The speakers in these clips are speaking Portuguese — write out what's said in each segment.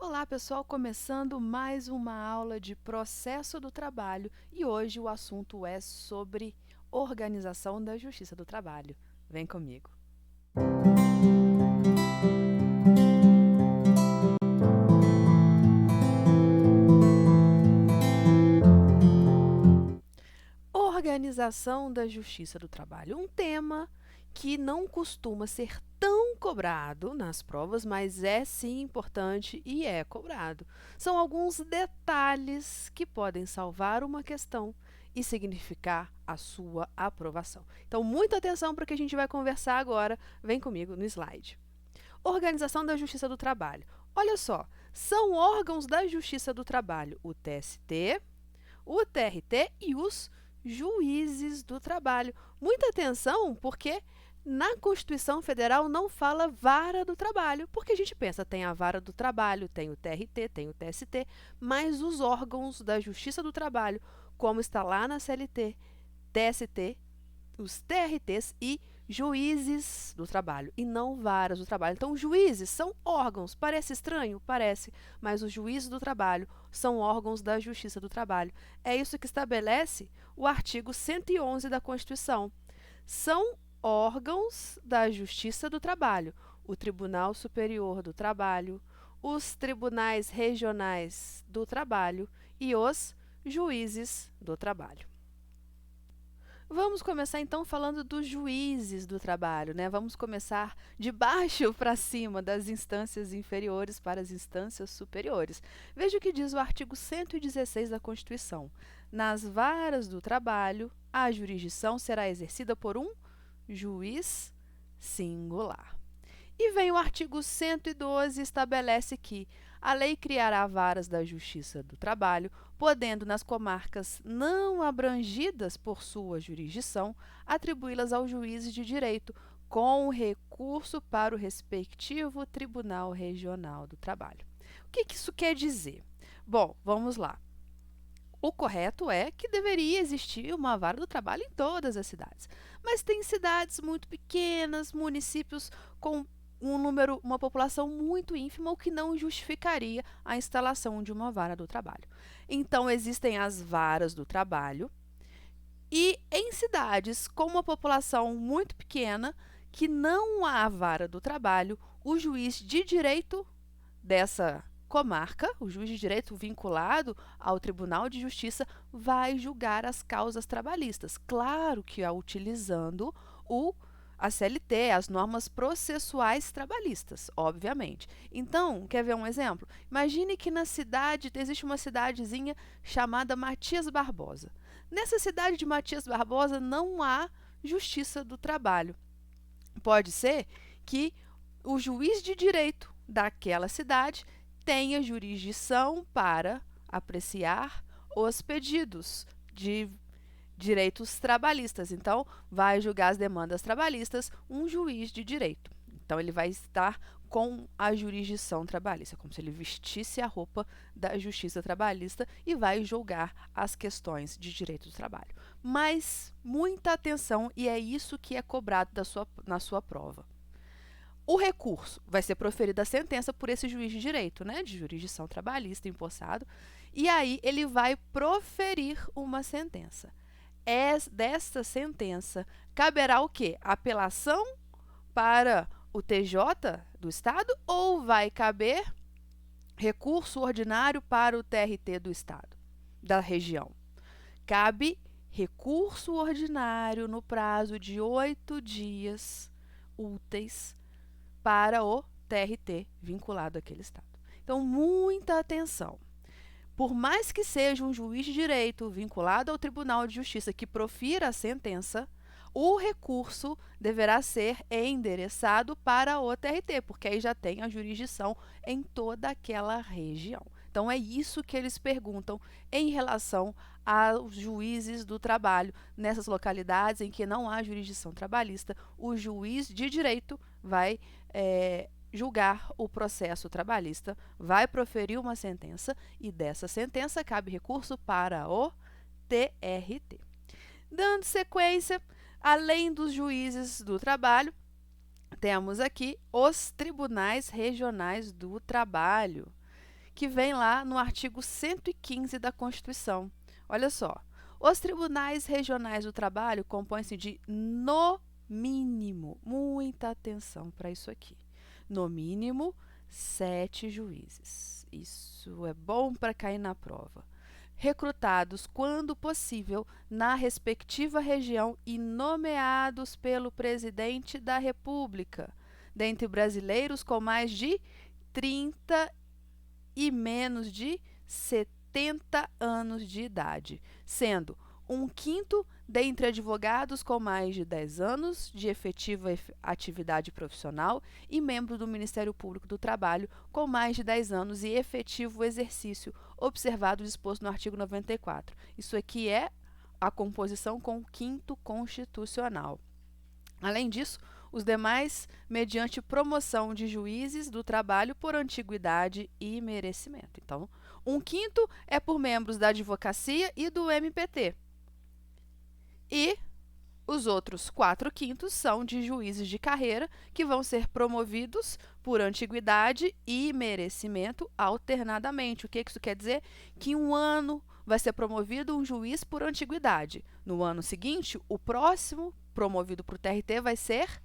Olá, pessoal! Começando mais uma aula de processo do trabalho e hoje o assunto é sobre organização da Justiça do Trabalho. Vem comigo! Organização da Justiça do Trabalho, um tema que não costuma ser tão cobrado nas provas, mas é sim importante e é cobrado. São alguns detalhes que podem salvar uma questão e significar a sua aprovação. Então, muita atenção para o que a gente vai conversar agora. Vem comigo no slide. Organização da Justiça do Trabalho. Olha só, são órgãos da Justiça do Trabalho o TST, o TRT e os juízes do trabalho. Muita atenção, porque na Constituição Federal não fala vara do trabalho, porque a gente pensa, tem a vara do trabalho, tem o TRT, tem o TST, mas os órgãos da Justiça do Trabalho, como está lá na CLT, TST, os TRTs e juízes do trabalho, e não varas do trabalho. Então, os juízes são órgãos. Parece estranho? Parece, mas os juízes do trabalho são órgãos da Justiça do Trabalho. É isso que estabelece o artigo 111 da Constituição. São órgãos da Justiça do Trabalho, o Tribunal Superior do Trabalho, os tribunais regionais do trabalho e os juízes do trabalho. Vamos começar então falando dos juízes do trabalho, né? Vamos começar de baixo para cima, das instâncias inferiores para as instâncias superiores. Veja o que diz o artigo 116 da Constituição. Nas varas do trabalho, a jurisdição será exercida por um juiz singular. E vem o artigo 112 e estabelece que a lei criará varas da Justiça do Trabalho, podendo, nas comarcas não abrangidas por sua jurisdição, atribuí-las aos juízes de direito, com recurso para o respectivo Tribunal Regional do Trabalho. O que isso quer dizer? Bom, vamos lá. O correto é que deveria existir uma vara do trabalho em todas as cidades. Mas tem cidades muito pequenas, municípios com uma população muito ínfima, o que não justificaria a instalação de uma vara do trabalho. Então, existem as varas do trabalho e em cidades com uma população muito pequena, que não há vara do trabalho, o juiz de direito dessa comarca, o juiz de direito vinculado ao Tribunal de Justiça, vai julgar as causas trabalhistas. Claro que utilizando a CLT, as normas processuais trabalhistas, obviamente. Então, quer ver um exemplo? Imagine que na cidade, existe uma cidadezinha chamada Matias Barbosa. Nessa cidade de Matias Barbosa não há justiça do trabalho. Pode ser que o juiz de direito daquela cidade tenha jurisdição para apreciar os pedidos de direitos trabalhistas. Então, vai julgar as demandas trabalhistas um juiz de direito. Então, ele vai estar com a jurisdição trabalhista, como se ele vestisse a roupa da justiça trabalhista e vai julgar as questões de direito do trabalho. Mas muita atenção, e é isso que é cobrado na sua prova. O recurso vai ser proferida a sentença por esse juiz de direito, né, de jurisdição trabalhista empossado, e aí ele vai proferir uma sentença. Desta sentença caberá o quê? Apelação para o TJ do Estado ou vai caber recurso ordinário para o TRT do Estado, da região? Cabe recurso ordinário no prazo de 8 dias úteis para o TRT vinculado àquele Estado. Então, muita atenção. Por mais que seja um juiz de direito vinculado ao Tribunal de Justiça que profira a sentença, o recurso deverá ser endereçado para o TRT, porque aí já tem a jurisdição em toda aquela região. Então, é isso que eles perguntam em relação aos juízes do trabalho. Nessas localidades em que não há jurisdição trabalhista, o juiz de direito vai julgar o processo trabalhista, vai proferir uma sentença e dessa sentença cabe recurso para o TRT. Dando sequência, além dos juízes do trabalho, temos aqui os tribunais regionais do trabalho. que vem lá no artigo 115 da Constituição. Olha só, os tribunais regionais do trabalho compõem-se de, no mínimo, muita atenção para isso aqui, no mínimo 7 juízes. Isso é bom para cair na prova. Recrutados, quando possível, na respectiva região e nomeados pelo presidente da República, dentre brasileiros com mais de 30 e menos de 70 anos de idade, sendo 1/5 dentre advogados com mais de 10 anos de efetiva atividade profissional e membro do Ministério Público do Trabalho com mais de 10 anos e efetivo exercício, observado o disposto no artigo 94. Isso aqui é a composição com o 5º constitucional. Além disso, os demais mediante promoção de juízes do trabalho por antiguidade e merecimento. Então, 1/5 é por membros da advocacia e do MPT. E os outros 4/5 são de juízes de carreira, que vão ser promovidos por antiguidade e merecimento alternadamente. O que isso quer dizer? Que um ano vai ser promovido um juiz por antiguidade. No ano seguinte, o próximo promovido para o TRT vai ser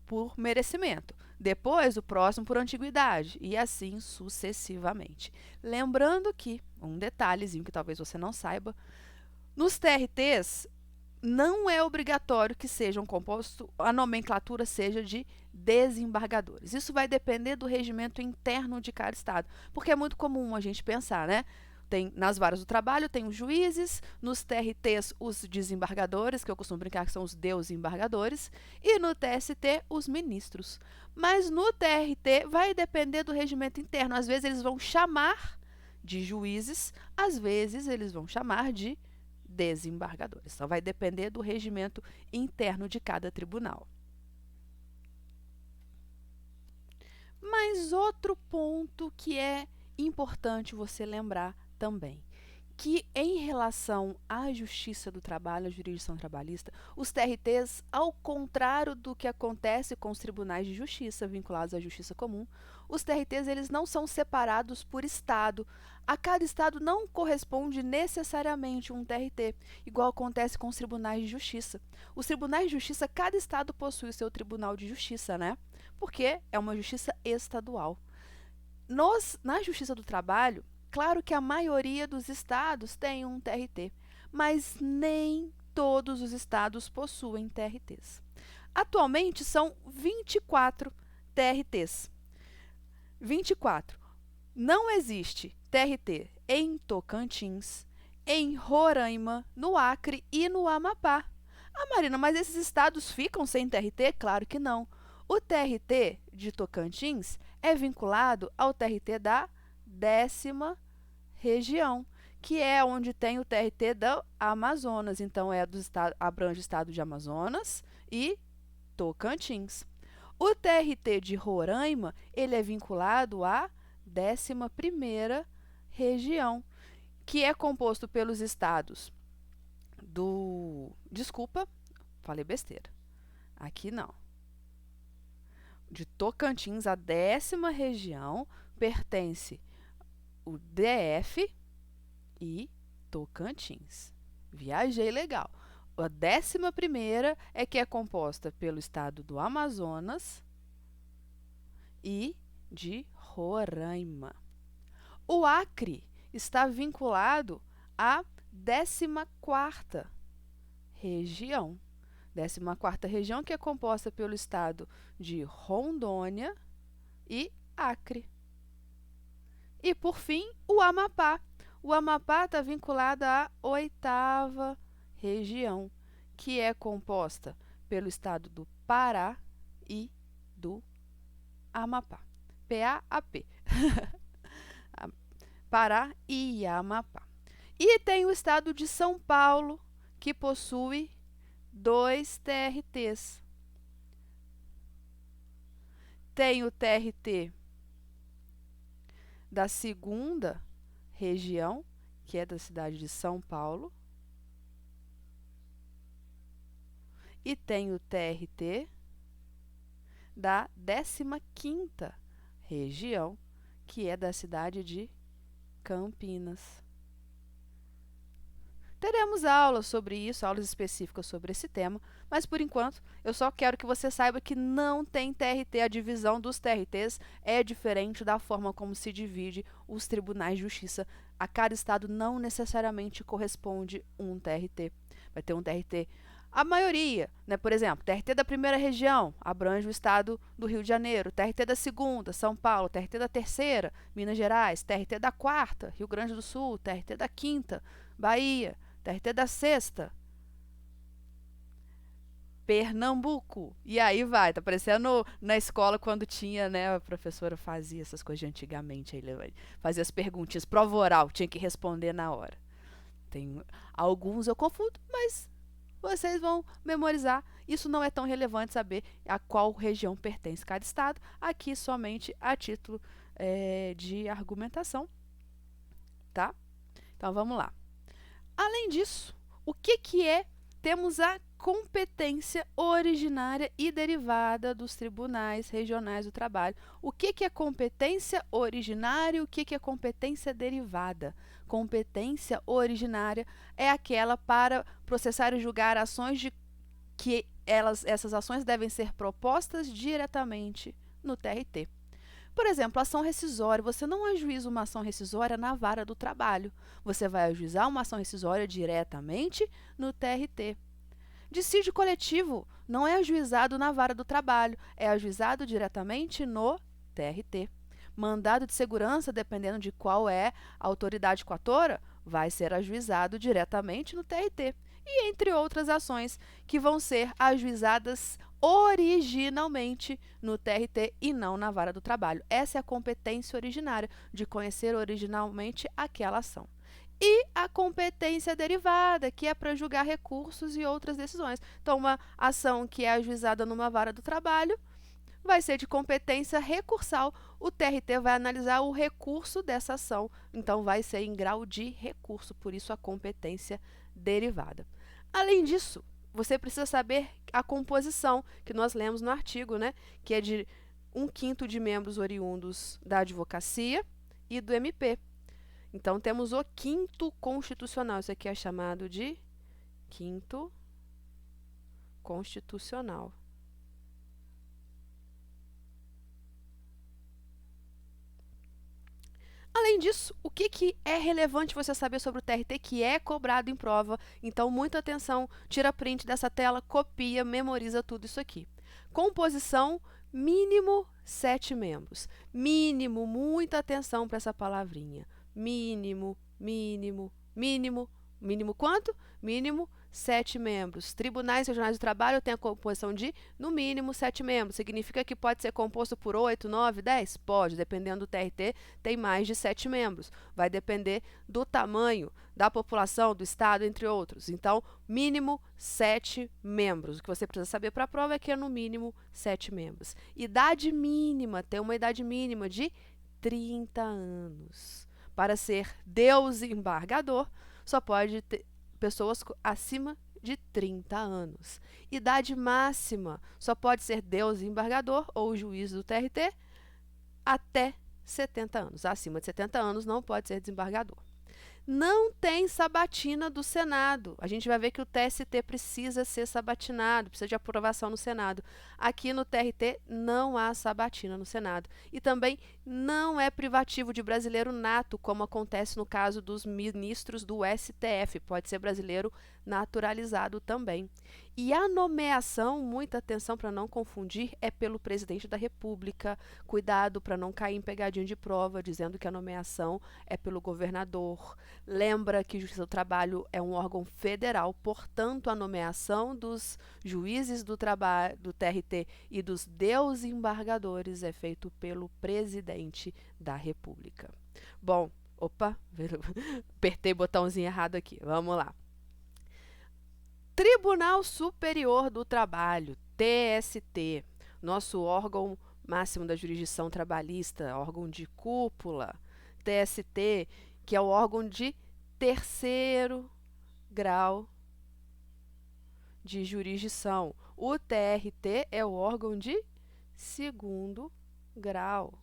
por merecimento. Depois, o próximo por antiguidade. E assim sucessivamente. Lembrando que, um detalhezinho que talvez você não saiba, nos TRTs, não é obrigatório que sejam compostos, a nomenclatura seja de desembargadores. Isso vai depender do regimento interno de cada estado, porque é muito comum a gente pensar, né? Tem, nas varas do trabalho tem os juízes, nos TRTs os desembargadores, que eu costumo brincar que são os desembargadores, e no TST os ministros. Mas no TRT vai depender do regimento interno. Às vezes eles vão chamar de juízes, às vezes eles vão chamar de desembargadores. Então, vai depender do regimento interno de cada tribunal. Mas outro ponto que é importante você lembrar também, que em relação à justiça do trabalho, à jurisdição trabalhista, os TRTs, ao contrário do que acontece com os tribunais de justiça vinculados à justiça comum, os TRTs eles não são separados por estado. A cada estado não corresponde necessariamente um TRT, igual acontece com os tribunais de justiça. Os tribunais de justiça, cada estado possui o seu tribunal de justiça, né? Porque é uma justiça estadual. Na justiça do trabalho, claro que a maioria dos estados tem um TRT, mas nem todos os estados possuem TRTs. Atualmente são 24 TRTs. 24. Não existe TRT em Tocantins, em Roraima, no Acre e no Amapá. Ah, Marina, mas esses estados ficam sem TRT? Claro que não. O TRT de Tocantins é vinculado ao TRT da 10ª região, que é onde tem o TRT do Amazonas. Então, abrange o estado de Amazonas e Tocantins. O TRT de Roraima, ele é vinculado à 11ª região, que é composto pelos estados do... Desculpa, falei besteira. Aqui não. De Tocantins, a 10ª região, pertence o DF e Tocantins. Viajei legal. A 11ª é que é composta pelo estado do Amazonas e de Roraima. O Acre está vinculado à 14ª região. 14ª região que é composta pelo estado de Rondônia e Acre. E, por fim, o Amapá. O Amapá está vinculado à 8ª região, que é composta pelo estado do Pará e do Amapá. PAAP. Pará e Amapá. E tem o estado de São Paulo, que possui 2 TRTs. Tem o TRT da 2ª região, que é da cidade de São Paulo, e tem o TRT da 15ª região, que é da cidade de Campinas. Teremos aulas sobre isso, aulas específicas sobre esse tema, mas por enquanto eu só quero que você saiba que não tem TRT, a divisão dos TRTs é diferente da forma como se divide os tribunais de justiça. A cada estado não necessariamente corresponde um TRT. Vai ter um TRT, a maioria, né? Por exemplo, TRT da primeira região abrange o estado do Rio de Janeiro, TRT da segunda, São Paulo, TRT da terceira, Minas Gerais, TRT da quarta, Rio Grande do Sul, TRT da quinta, Bahia, TRT da sexta, Pernambuco. E aí vai, tá parecendo na escola quando tinha, né, a professora fazia essas coisas de antigamente, aí fazia as perguntinhas, prova oral, tinha que responder na hora. Tem alguns eu confundo, mas vocês vão memorizar. Isso não é tão relevante saber a qual região pertence cada estado, aqui somente a título de argumentação, tá? Então vamos lá. Além disso, o que é? Temos a competência originária e derivada dos tribunais regionais do trabalho. O que é competência originária e o que é competência derivada? Competência originária é aquela para processar e julgar ações de que essas ações devem ser propostas diretamente no TRT. Por exemplo, ação rescisória. Você não ajuiza uma ação rescisória na vara do trabalho. Você vai ajuizar uma ação rescisória diretamente no TRT. Dissídio coletivo não é ajuizado na vara do trabalho, é ajuizado diretamente no TRT. Mandado de segurança, dependendo de qual é a autoridade coatora, vai ser ajuizado diretamente no TRT. E entre outras ações que vão ser ajuizadas originalmente no TRT e não na vara do trabalho. Essa é a competência originária, de conhecer originalmente aquela ação. E a competência derivada, que é para julgar recursos e outras decisões. Então, uma ação que é ajuizada numa vara do trabalho vai ser de competência recursal. O TRT vai analisar o recurso dessa ação, então vai ser em grau de recurso, por isso a competência derivada. Além disso, você precisa saber a composição, que nós lemos no artigo, né, que é de 1/5 de membros oriundos da advocacia e do MP. Então, temos o quinto constitucional. Isso aqui é chamado de quinto constitucional. Além disso, o que é relevante você saber sobre o TRT que é cobrado em prova? Então, muita atenção, tira print dessa tela, copia, memoriza tudo isso aqui. Composição, mínimo 7 membros. Mínimo, muita atenção para essa palavrinha. Mínimo, mínimo, mínimo. Mínimo quanto? Mínimo 7 membros. Tribunais regionais do trabalho têm a composição de, no mínimo, 7 membros. Significa que pode ser composto por 8, 9, 10? Pode, dependendo do TRT, tem mais de 7 membros. Vai depender do tamanho da população, do estado, entre outros. Então, mínimo 7 membros. O que você precisa saber para a prova é que é no mínimo 7 membros. Idade mínima, tem uma idade mínima de 30 anos. Para ser desembargador, só pode ter pessoas acima de 30 anos. Idade máxima, só pode ser desembargador ou juiz do TRT até 70 anos. Acima de 70 anos não pode ser desembargador. Não tem sabatina do Senado. A gente vai ver que o TST precisa ser sabatinado, precisa de aprovação no Senado. Aqui no TRT não há sabatina no Senado. E também não é privativo de brasileiro nato, como acontece no caso dos ministros do STF. Pode ser brasileiro naturalizado também. E a nomeação, muita atenção para não confundir, é pelo presidente da República. Cuidado para não cair em pegadinha de prova, dizendo que a nomeação é pelo governador. Lembra que Justiça do Trabalho é um órgão federal, portanto, a nomeação dos juízes do TRT e dos desembargadores é feito pelo presidente da República. Bom, opa, apertei o botãozinho errado aqui, vamos lá. Tribunal Superior do Trabalho, TST, nosso órgão máximo da jurisdição trabalhista, órgão de cúpula. TST, que é o órgão de terceiro grau de jurisdição. O TRT é o órgão de segundo grau.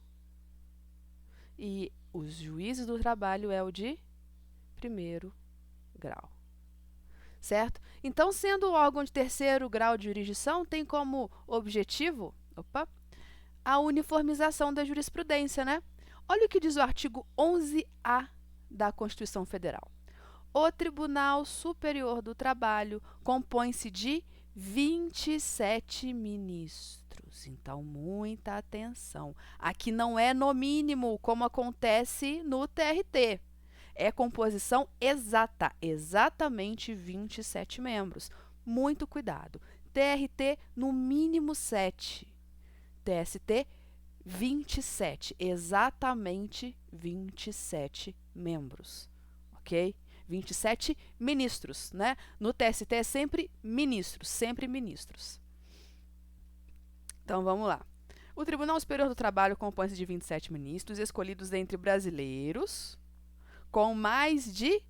e os juízes do trabalho é o de primeiro grau. Certo? Então, sendo órgão de terceiro grau de jurisdição, tem como objetivo a uniformização da jurisprudência, né? Olha o que diz o artigo 11A da Constituição Federal. O Tribunal Superior do Trabalho compõe-se de 27 ministros. Então, muita atenção. Aqui não é no mínimo, como acontece no TRT. É composição exata, exatamente 27 membros. Muito cuidado. TRT, no mínimo 7. TST, 27. Exatamente 27 membros. Ok? 27 ministros, né? No TST é sempre ministros, sempre ministros. Então, vamos lá. O Tribunal Superior do Trabalho compõe-se de 27 ministros, escolhidos entre brasileiros, com mais de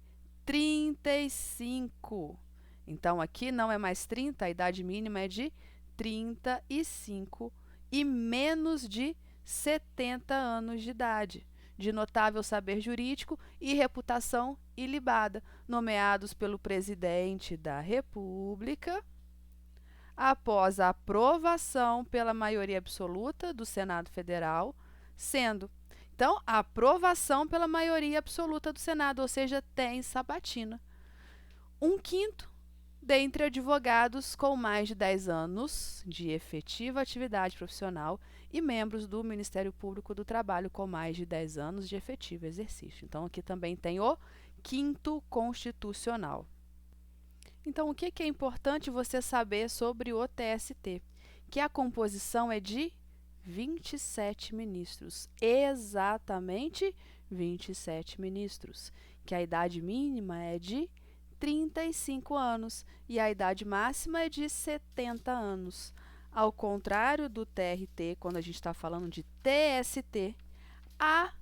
35. Então, aqui não é mais 30, a idade mínima é de 35 e menos de 70 anos de idade, de notável saber jurídico e reputação ilibada, nomeados pelo Presidente da República, após a aprovação pela maioria absoluta do Senado Federal, sendo, então, a aprovação pela maioria absoluta do Senado, ou seja, tem sabatina. 1/5 dentre advogados com mais de 10 anos de efetiva atividade profissional e membros do Ministério Público do Trabalho com mais de 10 anos de efetivo exercício. Então, aqui também tem o 5º constitucional. Então, o que é importante você saber sobre o TST? Que a composição é de 27 ministros, exatamente 27 ministros, que a idade mínima é de 35 anos e a idade máxima é de 70 anos. Ao contrário do TRT, quando a gente está falando de TST, há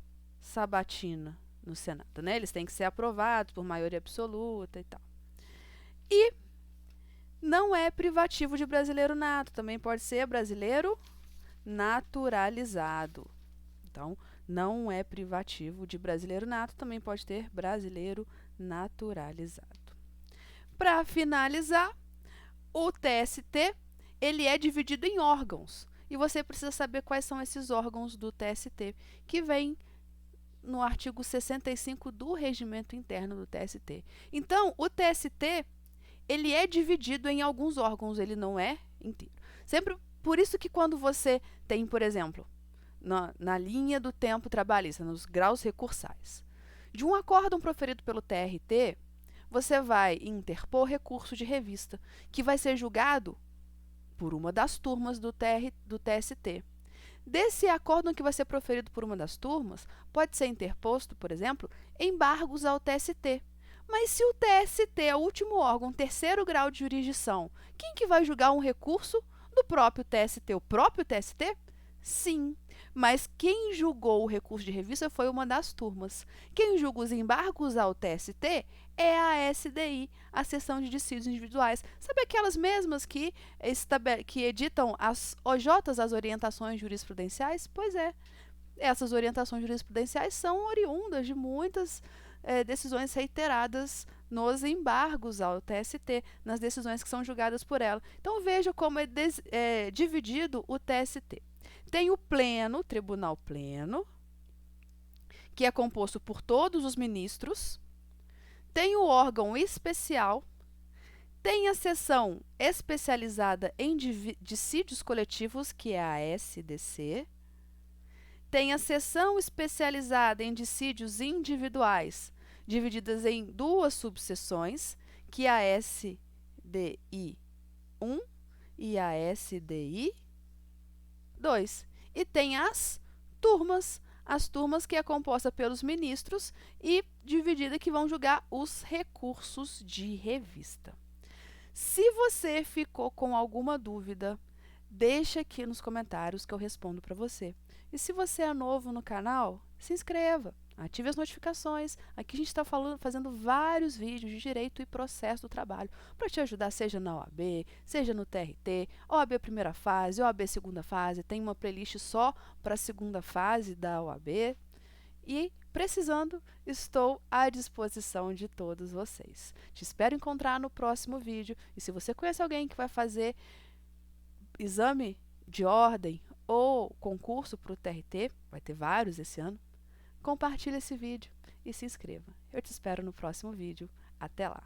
sabatina no Senado, né? Eles têm que ser aprovados por maioria absoluta e tal. E não é privativo de brasileiro nato, também pode ser brasileiro naturalizado. Então, não é privativo de brasileiro nato, também pode ter brasileiro naturalizado. Para finalizar, o TST, ele é dividido em órgãos. E você precisa saber quais são esses órgãos do TST, que vem no artigo 65 do Regimento Interno do TST. Então, o TST, ele é dividido em alguns órgãos, ele não é inteiro. Sempre por isso que quando você tem, por exemplo, na linha do tempo trabalhista, nos graus recursais, de um acórdão proferido pelo TRT, você vai interpor recurso de revista, que vai ser julgado por uma das turmas do TST. Desse acórdão que vai ser proferido por uma das turmas, pode ser interposto, por exemplo, embargos ao TST. Mas se o TST é o último órgão, terceiro grau de jurisdição, quem que vai julgar um recurso do próprio TST? O próprio TST? Sim, mas quem julgou o recurso de revista foi uma das turmas. Quem julga os embargos ao TST é a SDI, a Seção de Dissídios Individuais. Sabe aquelas mesmas que editam as OJs, as orientações jurisprudenciais? Pois é, essas orientações jurisprudenciais são oriundas de muitas decisões reiteradas nos embargos ao TST, nas decisões que são julgadas por ela. Então, veja como é dividido o TST. Tem o Pleno, o Tribunal Pleno, que é composto por todos os ministros. Tem o órgão especial. Tem a seção especializada em dissídios coletivos, que é a SDC. Tem a seção especializada em dissídios individuais, divididas em duas subseções, que é a SDI 1 e a SDI 2. E tem as turmas que é composta pelos ministros e dividida que vão julgar os recursos de revista. Se você ficou com alguma dúvida, deixa aqui nos comentários que eu respondo para você. E se você é novo no canal, se inscreva, ative as notificações. Aqui a gente está fazendo vários vídeos de direito e processo do trabalho para te ajudar, seja na OAB, seja no TRT, OAB primeira fase, OAB segunda fase. Tem uma playlist só para a segunda fase da OAB. E, precisando, estou à disposição de todos vocês. Te espero encontrar no próximo vídeo. E se você conhece alguém que vai fazer exame de ordem ou concurso para o TRT, vai ter vários esse ano, compartilhe esse vídeo e se inscreva. Eu te espero no próximo vídeo. Até lá!